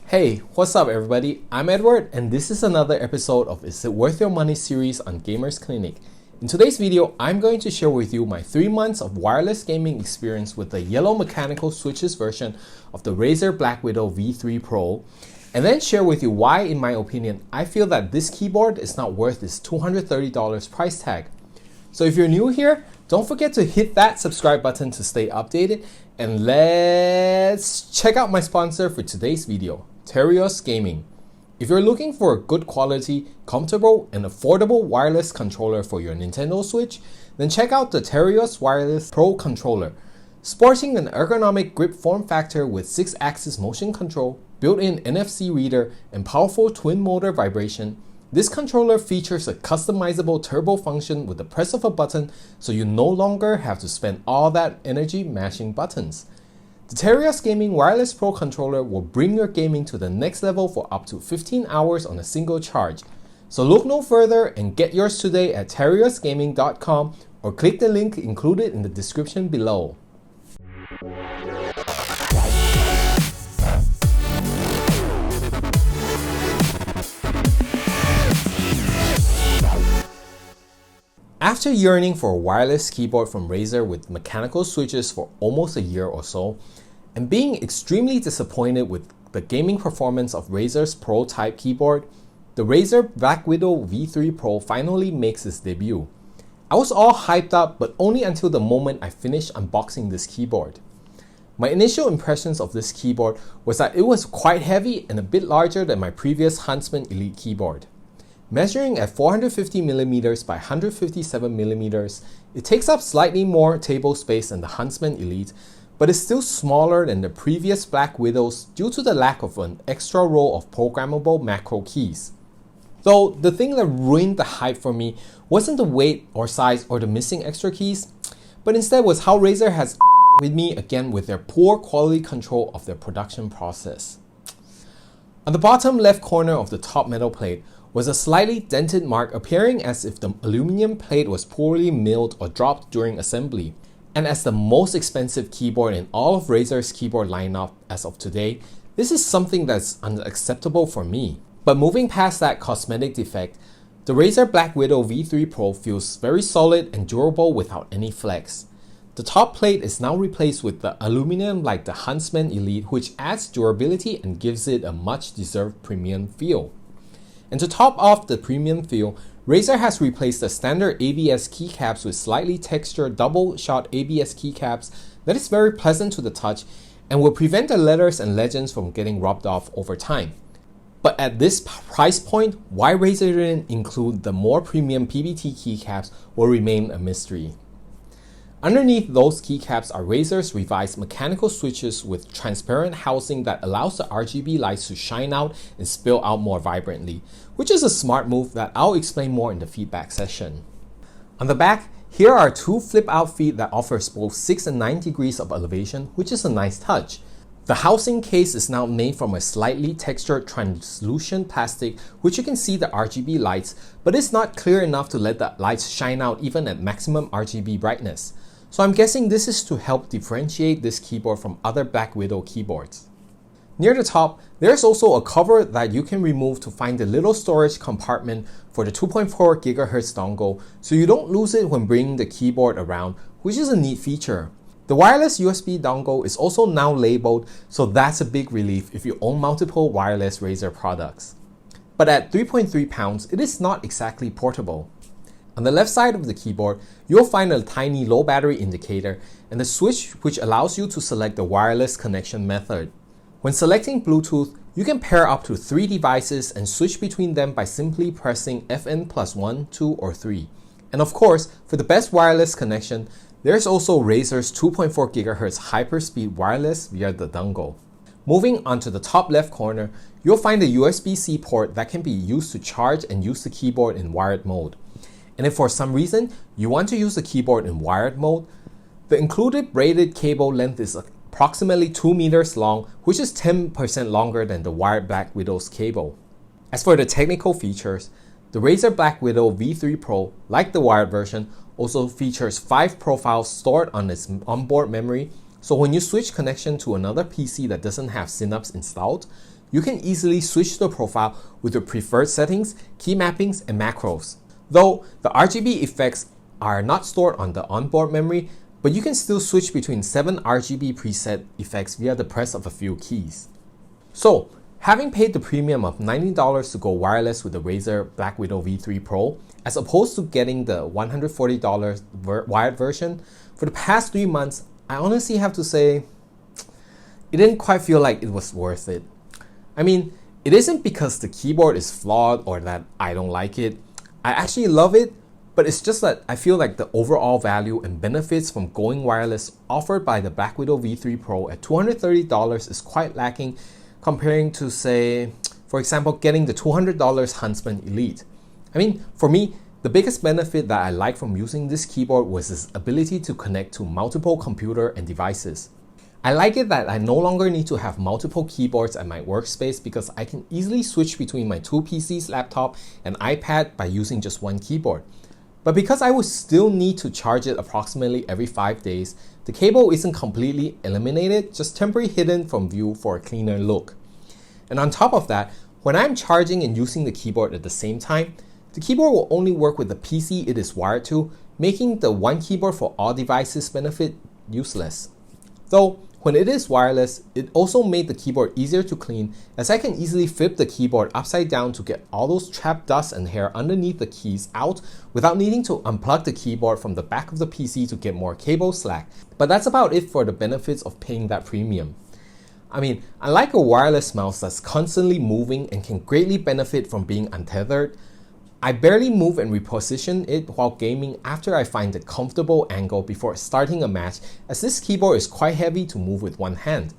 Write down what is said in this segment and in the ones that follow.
Hey, what's up everybody? I'm Edward and this is another episode of Is It Worth Your Money series on Gamers Clinic. In today's video, I'm going to share with you my 3 months of wireless gaming experience with the yellow mechanical switches version of the Razer Blackwidow V3 Pro, and then share with you why, in my opinion, I feel that this keyboard is not worth this $230 price tag. So if you're new here, don't forget to hit that subscribe button to stay updated, and let's check out my sponsor for today's video, TERIOS Gaming. If you're looking for a good quality, comfortable, and affordable wireless controller for your Nintendo Switch, then check out the TERIOS Wireless Pro controller. Sporting an ergonomic grip form factor with 6-axis motion control, built-in NFC reader, and powerful twin motor vibration, this controller features a customizable turbo function with the press of a button, so you no longer have to spend all that energy mashing buttons. The TERIOS Gaming Wireless Pro controller will bring your gaming to the next level for up to 15 hours on a single charge. So look no further and get yours today at teriosgaming.com or click the link included in the description below. After yearning for a wireless keyboard from Razer with mechanical switches for almost a year or so, and being extremely disappointed with the gaming performance of Razer's Pro type keyboard, the Razer Blackwidow V3 Pro finally makes its debut. I was all hyped up, but only until the moment I finished unboxing this keyboard. My initial impressions of this keyboard was that it was quite heavy and a bit larger than my previous Huntsman Elite keyboard. Measuring at 450mm by 157mm, it takes up slightly more table space than the Huntsman Elite, but is still smaller than the previous Blackwidows due to the lack of an extra row of programmable macro keys. Though the thing that ruined the hype for me wasn't the weight or size or the missing extra keys, but instead was how Razer has with me again with their poor quality control of their production process. On the bottom left corner of the top metal plate was a slightly dented mark appearing as if the aluminum plate was poorly milled or dropped during assembly. And as the most expensive keyboard in all of Razer's keyboard lineup as of today, this is something that's unacceptable for me. But moving past that cosmetic defect, the Razer Blackwidow V3 Pro feels very solid and durable without any flex. The top plate is now replaced with the aluminum like the Huntsman Elite, which adds durability and gives it a much deserved premium feel. And to top off the premium feel, Razer has replaced the standard ABS keycaps with slightly textured double-shot ABS keycaps that is very pleasant to the touch and will prevent the letters and legends from getting rubbed off over time. But at this price point, why Razer didn't include the more premium PBT keycaps will remain a mystery. Underneath those keycaps are Razer's revised mechanical switches with transparent housing that allows the RGB lights to shine out and spill out more vibrantly, which is a smart move that I'll explain more in the feedback session. On the back, here are 2 flip-out feet that offers both 6 and 9 degrees of elevation, which is a nice touch. The housing case is now made from a slightly textured translucent plastic, which you can see the RGB lights, but it's not clear enough to let the lights shine out even at maximum RGB brightness. So I'm guessing this is to help differentiate this keyboard from other Blackwidow keyboards. Near the top, there's also a cover that you can remove to find the little storage compartment for the 2.4 GHz dongle, so you don't lose it when bringing the keyboard around, which is a neat feature. The wireless USB dongle is also now labeled, so that's a big relief if you own multiple wireless Razer products. But at 3.3 pounds, it is not exactly portable. On the left side of the keyboard, you'll find a tiny low battery indicator and a switch which allows you to select the wireless connection method. When selecting Bluetooth, you can pair up to 3 devices and switch between them by simply pressing FN+1, 2, or 3. And of course, for the best wireless connection, there's also Razer's 2.4 GHz hyperspeed wireless via the dongle. Moving onto the top left corner, you'll find a USB-C port that can be used to charge and use the keyboard in wired mode. And if for some reason you want to use the keyboard in wired mode, the included braided cable length is approximately 2 meters long, which is 10% longer than the wired Blackwidow's cable. As for the technical features, the Razer Blackwidow V3 Pro, like the wired version, also features 5 profiles stored on its onboard memory, so when you switch connection to another PC that doesn't have Synapse installed, you can easily switch the profile with your preferred settings, key mappings, and macros. Though the RGB effects are not stored on the onboard memory, but you can still switch between 7 RGB preset effects via the press of a few keys. So, having paid the premium of $90 to go wireless with the Razer Blackwidow V3 Pro, as opposed to getting the $140 wired version, for the past 3 months, I honestly have to say, it didn't quite feel like it was worth it. I mean, it isn't because the keyboard is flawed or that I don't like it. I actually love it, but it's just that I feel like the overall value and benefits from going wireless offered by the Blackwidow V3 Pro at $230 is quite lacking comparing to, say, for example, getting the $200 Huntsman Elite. I mean, for me, the biggest benefit that I like from using this keyboard was its ability to connect to multiple computer and devices. I like it that I no longer need to have multiple keyboards at my workspace because I can easily switch between my 2 PCs, laptop, and iPad by using just one keyboard. But because I would still need to charge it approximately every 5 days, the cable isn't completely eliminated, just temporarily hidden from view for a cleaner look. And on top of that, when I'm charging and using the keyboard at the same time, the keyboard will only work with the PC it is wired to, making the one keyboard for all devices benefit useless. Though, when it is wireless, it also made the keyboard easier to clean as I can easily flip the keyboard upside down to get all those trapped dust and hair underneath the keys out without needing to unplug the keyboard from the back of the PC to get more cable slack. But that's about it for the benefits of paying that premium. I mean, unlike a wireless mouse that's constantly moving and can greatly benefit from being untethered, I barely move and reposition it while gaming after I find a comfortable angle before starting a match, as this keyboard is quite heavy to move with one hand.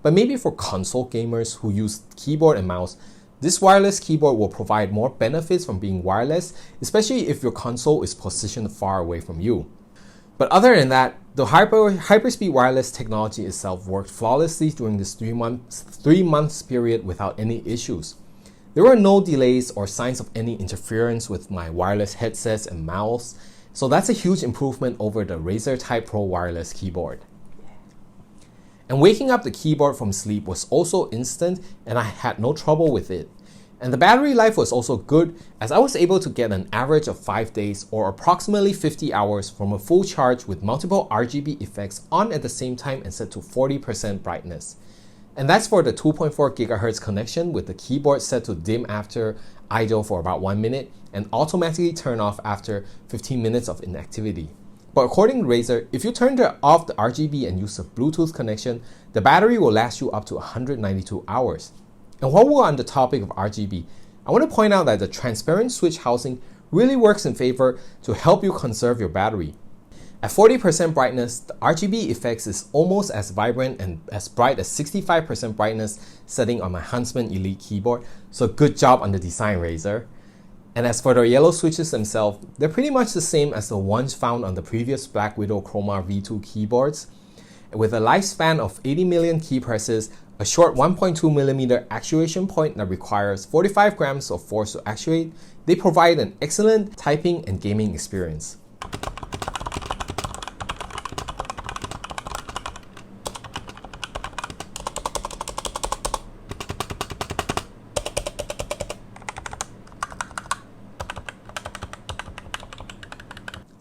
But maybe for console gamers who use keyboard and mouse, this wireless keyboard will provide more benefits from being wireless, especially if your console is positioned far away from you. But other than that, the hyperspeed wireless technology itself worked flawlessly during this 3 months period without any issues. There were no delays or signs of any interference with my wireless headsets and mouse, so that's a huge improvement over the Razer Type Pro wireless keyboard. And waking up the keyboard from sleep was also instant and I had no trouble with it. And the battery life was also good as I was able to get an average of 5 days or approximately 50 hours from a full charge with multiple RGB effects on at the same time and set to 40% brightness. And that's for the 2.4 GHz connection with the keyboard set to dim after idle for about 1 minute and automatically turn off after 15 minutes of inactivity. But according to Razer, if you turn off the RGB and use a Bluetooth connection, the battery will last you up to 192 hours. And while we're on the topic of RGB, I want to point out that the transparent switch housing really works in favor to help you conserve your battery. At 40% brightness, the RGB effects is almost as vibrant and as bright as 65% brightness setting on my Huntsman Elite keyboard, so good job on the design, Razer. And as for the yellow switches themselves, they're pretty much the same as the ones found on the previous Blackwidow Chroma V2 keyboards. With a lifespan of 80 million key presses, a short 1.2mm actuation point that requires 45 grams of force to actuate, they provide an excellent typing and gaming experience.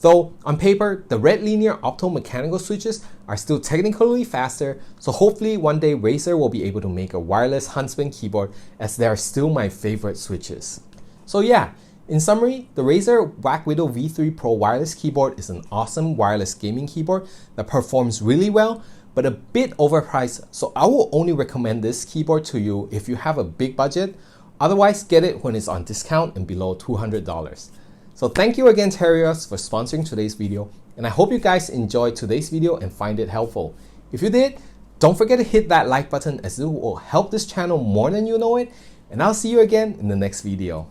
Though, on paper, the red linear optomechanical switches are still technically faster, so hopefully one day Razer will be able to make a wireless Huntsman keyboard as they are still my favorite switches. So yeah, in summary, the Razer Blackwidow V3 Pro wireless keyboard is an awesome wireless gaming keyboard that performs really well, but a bit overpriced, so I will only recommend this keyboard to you if you have a big budget. Otherwise, get it when it's on discount and below $200. So thank you again, TERIOS, for sponsoring today's video, and I hope you guys enjoyed today's video and find it helpful. If you did, don't forget to hit that like button as it will help this channel more than you know it, and I'll see you again in the next video.